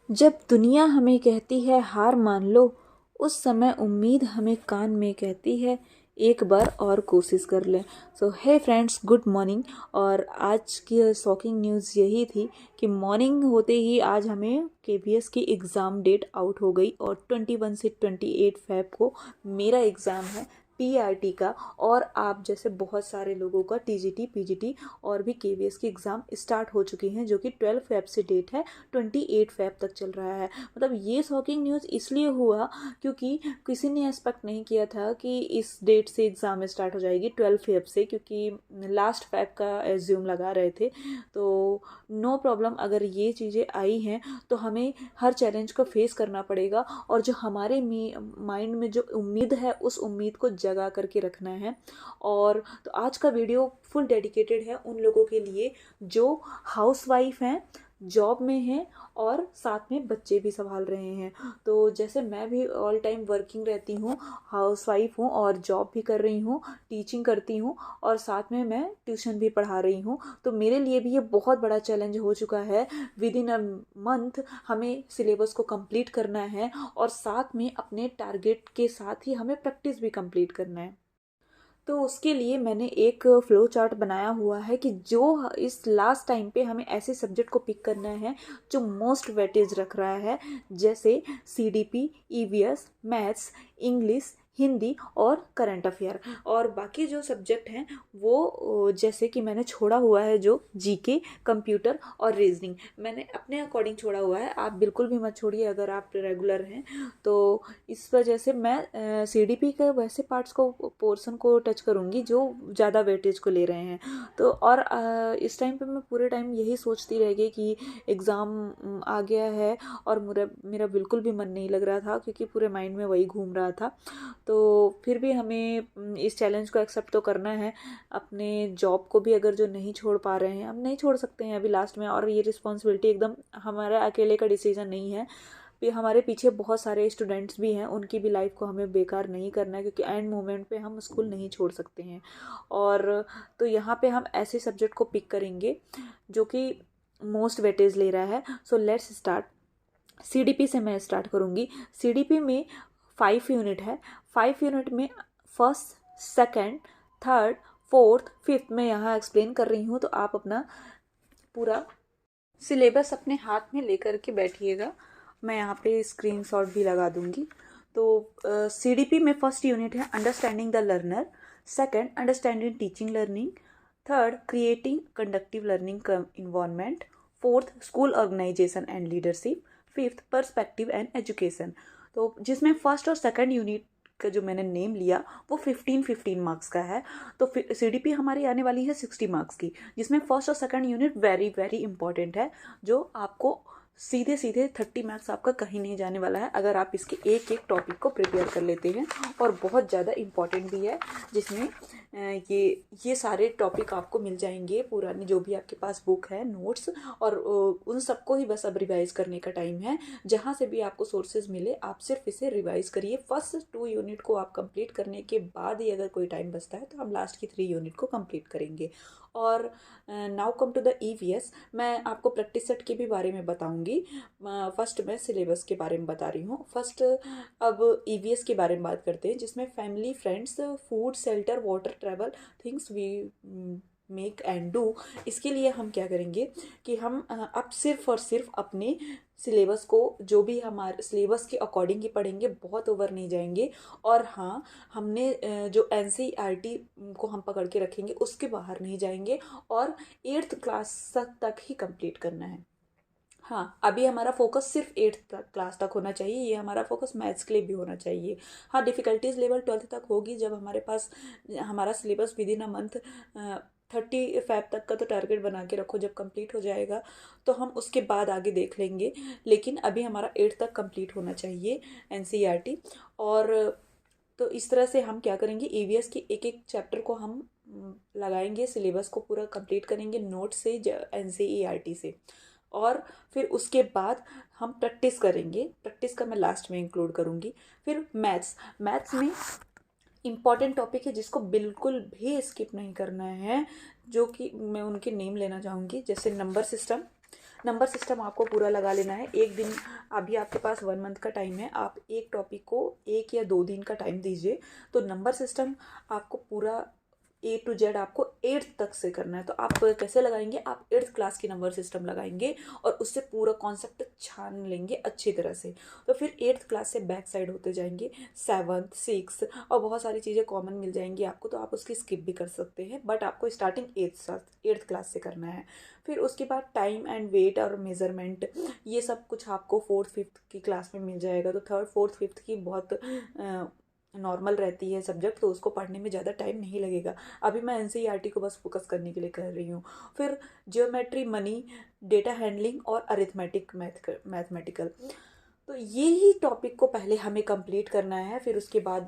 जब दुनिया हमें कहती है हार मान लो, उस समय उम्मीद हमें कान में कहती है एक बार और कोशिश कर लें। सो हे फ्रेंड्स, गुड मॉर्निंग। और आज की शॉकिंग न्यूज़ यही थी कि मॉर्निंग होते ही आज हमें केवीएस की एग्ज़ाम डेट आउट हो गई और 21 से 28 फेब को मेरा एग्ज़ाम है पीआरटी का। और आप जैसे बहुत सारे लोगों का टीजीटी पीजीटी और भी केवीएस की एग्ज़ाम स्टार्ट हो चुकी हैं, जो कि 12 फेब से डेट है, 28 फेब तक चल रहा है। मतलब ये शॉकिंग न्यूज़ इसलिए हुआ क्योंकि किसी ने एक्सपेक्ट नहीं किया था कि इस डेट से एग्ज़ाम स्टार्ट हो जाएगी 12 फेब से, क्योंकि लास्ट फेब का एज्यूम लगा रहे थे। तो नो प्रॉब्लम, अगर ये चीज़ें आई हैं तो हमें हर चैलेंज को फेस करना पड़ेगा और जो हमारे माइंड में जो उम्मीद है उस उम्मीद को जगा करके रखना है। और तो आज का वीडियो फुल डेडिकेटेड है उन लोगों के लिए जो हाउसवाइफ हैं, जॉब में हैं और साथ में बच्चे भी संभाल रहे हैं। तो जैसे मैं भी ऑल टाइम वर्किंग रहती हूँ, हाउसवाइफ हूँ और जॉब भी कर रही हूँ, टीचिंग करती हूँ और साथ में मैं ट्यूशन भी पढ़ा रही हूँ। तो मेरे लिए भी ये बहुत बड़ा चैलेंज हो चुका है। विद इन अ मंथ हमें सिलेबस को कंप्लीट करना है और साथ में अपने टारगेट के साथ ही हमें प्रैक्टिस भी कंप्लीट करना है। तो उसके लिए मैंने एक फ़्लो चार्ट बनाया हुआ है कि जो इस लास्ट टाइम पे हमें ऐसे सब्जेक्ट को पिक करना है जो मोस्ट वेटेज रख रहा है, जैसे CDP, EVS, maths, English, Hindi और करंट अफेयर। और बाकी जो सब्जेक्ट हैं वो जैसे कि मैंने छोड़ा हुआ है जो जीके, कंप्यूटर और रीजनिंग, मैंने अपने अकॉर्डिंग छोड़ा हुआ है। आप बिल्कुल भी मत छोड़िए अगर आप रेगुलर हैं तो। इस वजह से मैं सीडीपी के वैसे पार्ट्स को, पोर्शन को टच करूँगी जो ज़्यादा वेटेज को ले रहे हैं। तो और इस टाइम पे मैं पूरे टाइम यही सोचती रह गई कि एग्ज़ाम आ गया है और मेरा बिल्कुल भी मन नहीं लग रहा था क्योंकि पूरे माइंड में वही घूम रहा था। तो फिर भी हमें इस चैलेंज को एक्सेप्ट तो करना है। अपने जॉब को भी अगर जो नहीं छोड़ पा रहे हैं, हम नहीं छोड़ सकते हैं अभी लास्ट में, और ये रिस्पॉन्सिबिलिटी एकदम हमारा अकेले का डिसीजन नहीं है। भी हमारे पीछे बहुत सारे स्टूडेंट्स भी हैं, उनकी भी लाइफ को हमें बेकार नहीं करना है क्योंकि एंड मोमेंट पे हम स्कूल नहीं छोड़ सकते हैं। और तो यहाँ पे हम ऐसे सब्जेक्ट को पिक करेंगे जो कि मोस्ट वेटेज ले रहा है। So let's start. सीडीपी से मैं स्टार्ट करूँगी। सीडीपी में 5 यूनिट है। 5 यूनिट में first, second, third, fourth, fifth मैं यहाँ एक्सप्लेन कर रही हूँ, तो आप अपना पूरा सिलेबस अपने हाथ में लेकर के बैठिएगा। मैं यहाँ पे स्क्रीनशॉट भी लगा दूंगी। तो सीडीपी में फर्स्ट यूनिट है understanding the learner, second understanding teaching learning, third creating conductive learning environment, fourth school organisation and leadership, fifth perspective and education. तो जिसमें फर्स्ट और सेकंड यूनिट का जो मैंने नेम लिया वो 15-15 मार्क्स का है। तो सीडीपी हमारी आने वाली है 60 मार्क्स की, जिसमें फर्स्ट और second unit very very important है, जो आपको सीधे सीधे 30 मार्क्स आपका कहीं नहीं जाने वाला है अगर आप इसके एक एक टॉपिक को प्रिपेयर कर लेते हैं। और बहुत ज़्यादा इम्पॉर्टेंट भी है, जिसमें ये सारे टॉपिक आपको मिल जाएंगे, पुरानी जो भी आपके पास बुक है, नोट्स, और उन सबको ही बस अब रिवाइज़ करने का टाइम है। जहाँ से भी आपको सोर्सेज मिले आप सिर्फ इसे रिवाइज़ करिए। फर्स्ट 2 यूनिट को आप कंप्लीट करने के बाद ही अगर कोई टाइम बचता है तो हम लास्ट की 3 यूनिट को कंप्लीट करेंगे। और now come to the EVS. मैं आपको प्रैक्टिस सेट के भी बारे में बताऊंगी। फर्स्ट मैं सिलेबस के बारे में बता रही हूँ। फर्स्ट अब ईवीएस के बारे में बात करते हैं, जिसमें family, friends, food, shelter, water, travel, things we make and do. इसके लिए हम क्या करेंगे कि हम अब सिर्फ और सिर्फ अपने सिलेबस को, जो भी हमारे सिलेबस के अकॉर्डिंग ही पढ़ेंगे, बहुत ओवर नहीं जाएंगे। और हाँ, हमने जो एनसीईआरटी को हम पकड़ के रखेंगे उसके बाहर नहीं जाएंगे और 8th क्लास तक ही कंप्लीट करना है। हाँ, अभी हमारा फोकस सिर्फ 8th क्लास तक होना चाहिए, ये हमारा फोकस मैथ्स के लिए भी होना चाहिए। हाँ, डिफ़िकल्टीज लेवल 12th तक होगी जब हमारे पास हमारा syllabus with in a month 30 Feb तक का तो टारगेट बना के रखो। जब कंप्लीट हो जाएगा तो हम उसके बाद आगे देख लेंगे, लेकिन अभी हमारा 8th तक कंप्लीट होना चाहिए एनसीईआरटी। और तो इस तरह से हम क्या करेंगे, ईवीएस के एक एक चैप्टर को हम लगाएंगे, सिलेबस को पूरा कंप्लीट करेंगे नोट से, एनसीईआरटी से। और फिर उसके बाद हम प्रैक्टिस करेंगे। प्रैक्टिस का मैं लास्ट में इंक्लूड करूँगी। फिर मैथ्स। मैथ्स में इम्पॉर्टेंट टॉपिक है जिसको बिल्कुल भी स्किप नहीं करना है, जो कि मैं उनके नेम लेना चाहूँगी, जैसे नंबर सिस्टम। नंबर सिस्टम आपको पूरा लगा लेना है। एक दिन, अभी आपके पास 1 मंथ का टाइम है, आप एक टॉपिक को 1 या 2 दिन का टाइम दीजिए। तो नंबर सिस्टम आपको पूरा A to Z आपको 8th तक से करना है। तो आप कैसे लगाएंगे, आप 8th क्लास की नंबर सिस्टम लगाएंगे और उससे पूरा कॉन्सेप्ट छान लेंगे अच्छी तरह से। तो फिर 8th क्लास से बैक साइड होते जाएंगे, 7th 6th और बहुत सारी चीज़ें कॉमन मिल जाएंगी आपको, तो आप उसकी स्किप भी कर सकते हैं। बट आपको स्टार्टिंग 8th क्लास से करना है। फिर उसके बाद टाइम एंड वेट और मेज़रमेंट, ये सब कुछ आपको 4th 5th की क्लास में मिल जाएगा। तो 3rd 4th 5th की बहुत नॉर्मल रहती है सब्जेक्ट, तो उसको पढ़ने में ज़्यादा टाइम नहीं लगेगा। अभी मैं एनसीईआरटी को बस फोकस करने के लिए कर रही हूँ। फिर जियोमेट्री, मनी, डेटा हैंडलिंग और अरिथमेटिक मैथमेटिकल, तो ये ही टॉपिक को पहले हमें कंप्लीट करना है। फिर उसके बाद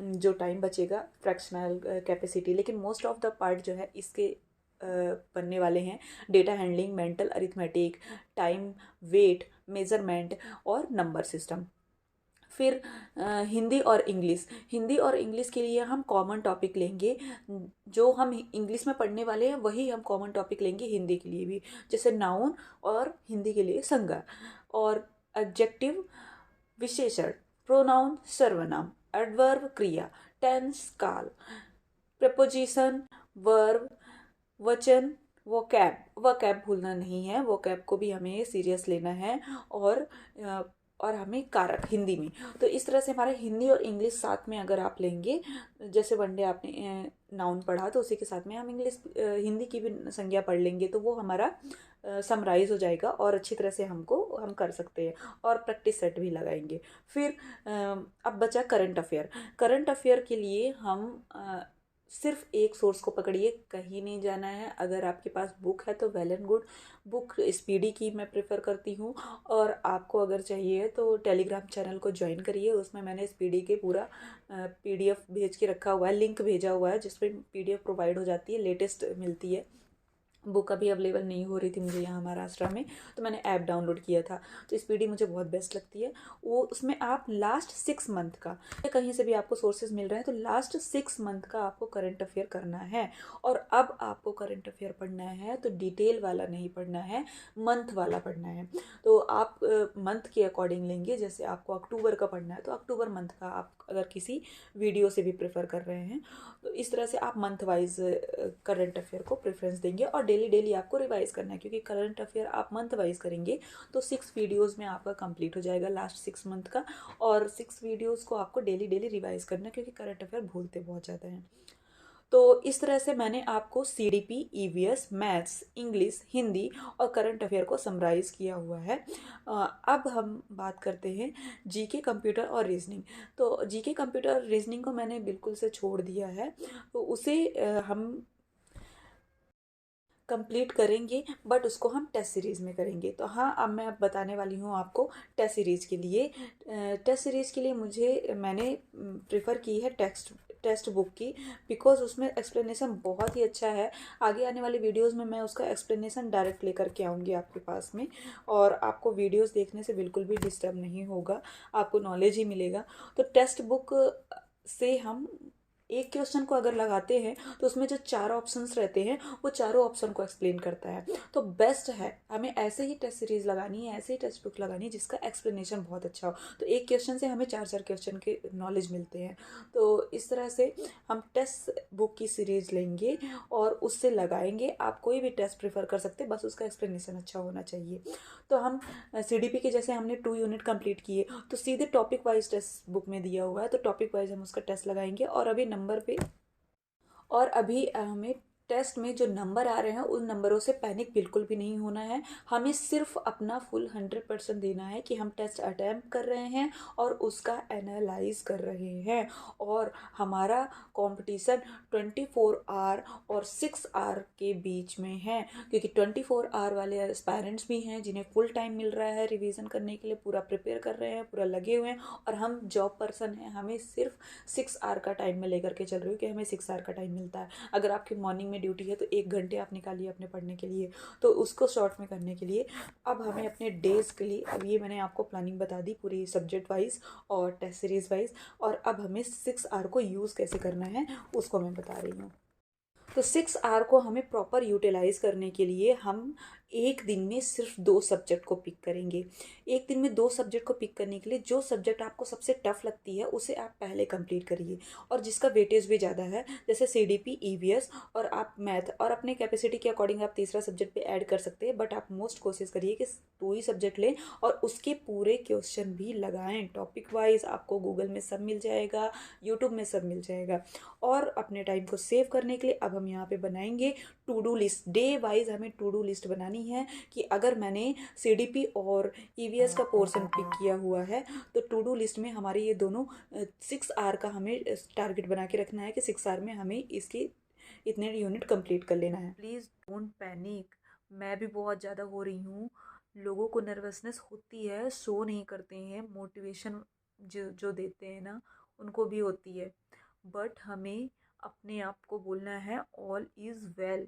जो टाइम बचेगा फ्रैक्शनल कैपेसिटी, लेकिन मोस्ट ऑफ द पार्ट जो है इसके बनने वाले हैं data handling, mental arithmetic, time, weight, measurement और नंबर सिस्टम। फिर हिंदी और इंग्लिश के लिए हम कॉमन टॉपिक लेंगे। जो हम इंग्लिश में पढ़ने वाले हैं वही हम कॉमन टॉपिक लेंगे हिंदी के लिए भी, जैसे नाउन और हिंदी के लिए संज्ञा, और एडजेक्टिव विशेषण, प्रोनाउन सर्वनाम, एडवर्ब क्रिया, टेंस काल, प्रपोजिशन, वर्ब, वचन, वोकैब भूलना नहीं है, वोकैब को भी हमें सीरियस लेना है। और हमें कारक हिंदी में। तो इस तरह से हमारा हिंदी और इंग्लिश साथ में अगर आप लेंगे, जैसे वन डे आपने नाउन पढ़ा तो उसी के साथ में हम हिंदी की भी संज्ञा पढ़ लेंगे, तो वो हमारा समराइज हो जाएगा और अच्छी तरह से हम कर सकते हैं और प्रैक्टिस सेट भी लगाएंगे। फिर अब बचा करंट अफेयर के लिए हम सिर्फ एक सोर्स को पकड़िए, कहीं नहीं जाना है। अगर आपके पास बुक है तो well and good, book speedy की मैं प्रेफर करती हूँ। और आपको अगर चाहिए तो टेलीग्राम चैनल को ज्वाइन करिए, उसमें मैंने स्पीडी के पूरा PDF भेज के रखा हुआ है, लिंक भेजा हुआ है जिसमें PDF प्रोवाइड हो जाती है, लेटेस्ट मिलती है। बुक अभी अवेलेबल नहीं हो रही थी मुझे यहाँ महाराष्ट्र में, तो मैंने ऐप डाउनलोड किया था। तो स्पीडी मुझे बहुत बेस्ट लगती है। वो उसमें आप लास्ट 6 मंथ का, कहीं से भी आपको सोर्सेज मिल रहे हैं, तो लास्ट 6 मंथ का आपको करंट अफेयर करना है। और अब आपको करंट अफेयर पढ़ना है तो डिटेल वाला नहीं पढ़ना है, मंथ वाला पढ़ना है। तो आप मंथ के अकॉर्डिंग लेंगे, जैसे आपको अक्टूबर का पढ़ना है तो अक्टूबर मंथ का आप अगर किसी वीडियो से भी प्रेफर कर रहे हैं, तो इस तरह से आप मंथ वाइज करंट अफेयर को प्रेफरेंस देंगे। और डेली आपको रिवाइज करना है, क्योंकि करंट अफेयर आप मंथ वाइज करेंगे तो 6 वीडियोस में आपका कंप्लीट हो जाएगा लास्ट 6 मंथ का। और 6 वीडियोस को आपको डेली रिवाइज करना है, क्योंकि करंट अफेयर भूलते बहुत ज़्यादा हैं। तो इस तरह से मैंने आपको CDP, EVS, maths, English, Hindi और करंट अफेयर को समराइज किया हुआ है। अब हम बात करते हैं GK कंप्यूटर और रीजनिंग। तो GK कंप्यूटर और रीजनिंग को मैंने बिल्कुल से छोड़ दिया है, तो उसे हम कंप्लीट करेंगे, बट उसको हम टेस्ट सीरीज़ में करेंगे। तो हाँ, अब मैं बताने वाली हूँ आपको टेस्ट सीरीज़ के लिए। मैंने प्रेफर की है टेक्स्ट बुक की, बिकॉज उसमें एक्सप्लेनेशन बहुत ही अच्छा है। आगे आने वाली वीडियोस में मैं उसका एक्सप्लेनेशन डायरेक्ट लेकर के आऊँगी आपके पास में, और आपको वीडियोस देखने से बिल्कुल भी डिस्टर्ब नहीं होगा, आपको नॉलेज ही मिलेगा। तो टेक्स्ट बुक से हम एक क्वेश्चन को अगर लगाते हैं तो उसमें जो 4 ऑप्शंस रहते हैं वो चारों ऑप्शन को एक्सप्लेन करता है। तो बेस्ट है हमें ऐसे ही टेस्ट सीरीज लगानी है, ऐसे ही टेक्स्ट बुक लगानी है जिसका एक्सप्लेनेशन बहुत अच्छा हो। तो एक क्वेश्चन से हमें 4 क्वेश्चन के नॉलेज मिलते हैं। तो इस तरह से हम टेस्ट बुक की सीरीज लेंगे और उससे लगाएंगे। आप कोई भी टेस्ट प्रेफर कर सकते हैं, बस उसका एक्सप्लेनेशन अच्छा होना चाहिए। तो हम CDP के जैसे हमने 2 यूनिट कंप्लीट किए, तो सीधे टॉपिक वाइज टेस्ट बुक में दिया हुआ है, तो टॉपिक वाइज हम उसका टेस्ट लगाएंगे। और अभी हमें टेस्ट में जो नंबर आ रहे हैं उन नंबरों से पैनिक बिल्कुल भी नहीं होना है। हमें सिर्फ अपना फुल 100% देना है कि हम टेस्ट अटैम्प्ट कर रहे हैं और उसका एनालाइज कर रहे हैं। और हमारा कंपटीशन 24 आवर और 6 आवर के बीच में है, क्योंकि 24 आवर वाले एस्पायरेंट्स भी हैं जिन्हें फुल टाइम मिल रहा है रिवीजन करने के लिए, पूरा प्रिपेयर कर रहे हैं, पूरा लगे हुए हैं। और हम जॉब पर्सन हैं, हमें सिर्फ 6 आवर का टाइम में लेकर के चल रही हूँ कि हमें 6 आवर का टाइम मिलता है। अगर आपकी मॉर्निंग में ड्यूटी है तो 1 घंटे आप निकालिए अपने पढ़ने के लिए, तो उसको शॉर्ट में करने के लिए अब हमें अपने डेज के लिए, अब ये मैंने आपको प्लानिंग बता दी पूरी सब्जेक्ट वाइज और टेस्ट सीरीज वाइज। और अब हमें 6 आवर को यूज़ कैसे करना है उसको मैं बता रही हूँ। तो 6 आवर को हमें प्रॉपर यूटिलाइज करने के लिए हम एक दिन में सिर्फ 2 सब्जेक्ट को पिक करेंगे। एक दिन में 2 सब्जेक्ट को पिक करने के लिए जो सब्जेक्ट आपको सबसे टफ लगती है उसे आप पहले कंप्लीट करिए, और जिसका वेटेज भी ज़्यादा है, जैसे सीडीपी, ईवीएस, और आप मैथ, और अपने कैपेसिटी के अकॉर्डिंग आप तीसरा सब्जेक्ट भी ऐड कर सकते हैं। बट आप मोस्ट कोशिश करिए कि 2 ही सब्जेक्ट लें और उसके पूरे क्वेश्चन भी लगाएं टॉपिक वाइज। आपको गूगल में सब मिल जाएगा, यूट्यूब में सब मिल जाएगा। और अपने टाइम को सेव करने के लिए अब हम यहाँ पे बनाएंगे to do list. Day wise हमें टू डू लिस्ट बनानी है कि अगर मैंने सीडीपी और ईवीएस का पोर्शन पिक किया हुआ है तो टू डू लिस्ट में हमारे ये दोनों 6 आवर का हमें टारगेट बना के रखना है कि 6 आवर में हमें इसकी इतने यूनिट कंप्लीट कर लेना है। प्लीज़ डोंट पैनिक, मैं भी बहुत ज़्यादा हो रही हूँ। लोगों को नर्वसनेस होती है, सो नहीं करते हैं, मोटिवेशन जो जो देते हैं ना उनको भी होती है, बट हमें अपने आप को बोलना है ऑल इज़ वेल।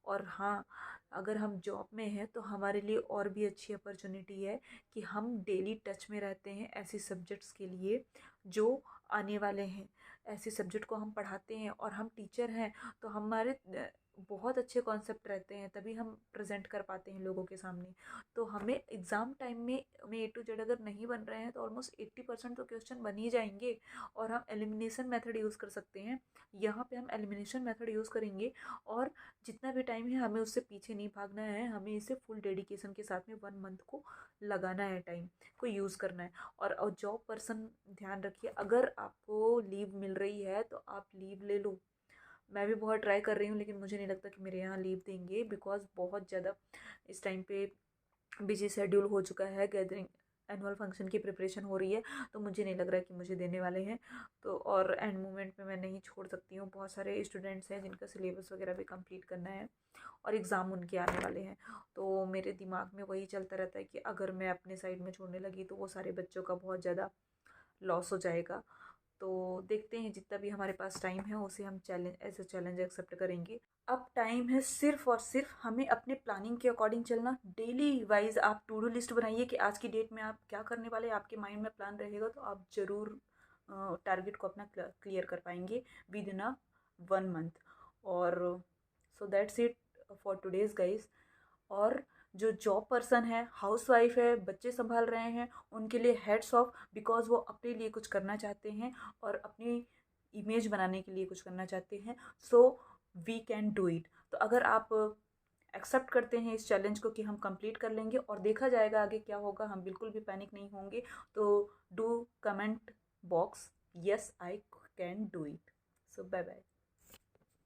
और हाँ, अगर हम जॉब में हैं तो हमारे लिए और भी अच्छी अपॉर्चुनिटी है कि हम डेली टच में रहते हैं ऐसी सब्जेक्ट्स के लिए जो आने वाले हैं। ऐसे सब्जेक्ट को हम पढ़ाते हैं और हम टीचर हैं तो हमारे बहुत अच्छे कॉन्सेप्ट रहते हैं, तभी हम प्रेजेंट कर पाते हैं लोगों के सामने। तो हमें एग्ज़ाम टाइम में हमें A to Z अगर नहीं बन रहे हैं तो ऑलमोस्ट 80% तो क्वेश्चन बन ही जाएंगे। और हम एलिमिनेशन मेथड यूज़ कर सकते हैं, यहाँ पे हम एलिमिनेशन मेथड यूज़ करेंगे। और जितना भी टाइम है हमें उससे पीछे नहीं भागना है, हमें इसे फुल डेडिकेशन के साथ में 1 मंथ को लगाना है, टाइम को यूज़ करना है। और जॉब पर्सन ध्यान रखिए, अगर आपको लीव मिल रही है तो आप लीव ले लो। मैं भी बहुत ट्राई कर रही हूँ लेकिन मुझे नहीं लगता कि मेरे यहाँ लीव देंगे, बिकॉज बहुत ज़्यादा इस टाइम पे बिजी शेड्यूल हो चुका है। गैदरिंग एनुअल फंक्शन की प्रिपरेशन हो रही है तो मुझे नहीं लग रहा है कि मुझे देने वाले हैं। तो और एंड मोमेंट में मैं नहीं छोड़ सकती हूँ, बहुत सारे स्टूडेंट्स हैं जिनका सिलेबस वगैरह भी कंप्लीट करना है और एग्ज़ाम उनके आने वाले हैं। तो मेरे दिमाग में वही चलता रहता है कि अगर मैं अपने साइड में छोड़ने लगी तो वो सारे बच्चों का बहुत ज़्यादा लॉस हो जाएगा। तो देखते हैं, जितना भी हमारे पास टाइम है उसे हम challenge as a challenge accept करेंगे। अब टाइम है सिर्फ और सिर्फ हमें अपने प्लानिंग के अकॉर्डिंग चलना। डेली वाइज आप टू डू लिस्ट बनाइए कि आज की डेट में आप क्या करने वाले हैं, आपके माइंड में प्लान रहेगा तो आप ज़रूर टारगेट को अपना क्लियर कर पाएंगे विद इन अ 1 मंथ। और so that's it for today's guys. और जो जॉब पर्सन है, हाउसवाइफ है, बच्चे संभाल रहे हैं, उनके लिए हेड्स ऑफ, बिकॉज वो अपने लिए कुछ करना चाहते हैं और अपनी इमेज बनाने के लिए कुछ करना चाहते हैं। So we can do it. तो अगर आप एक्सेप्ट करते हैं इस चैलेंज को कि हम कंप्लीट कर लेंगे और देखा जाएगा आगे क्या होगा, हम बिल्कुल भी पैनिक नहीं होंगे, तो do comment box yes I can do it. So bye bye.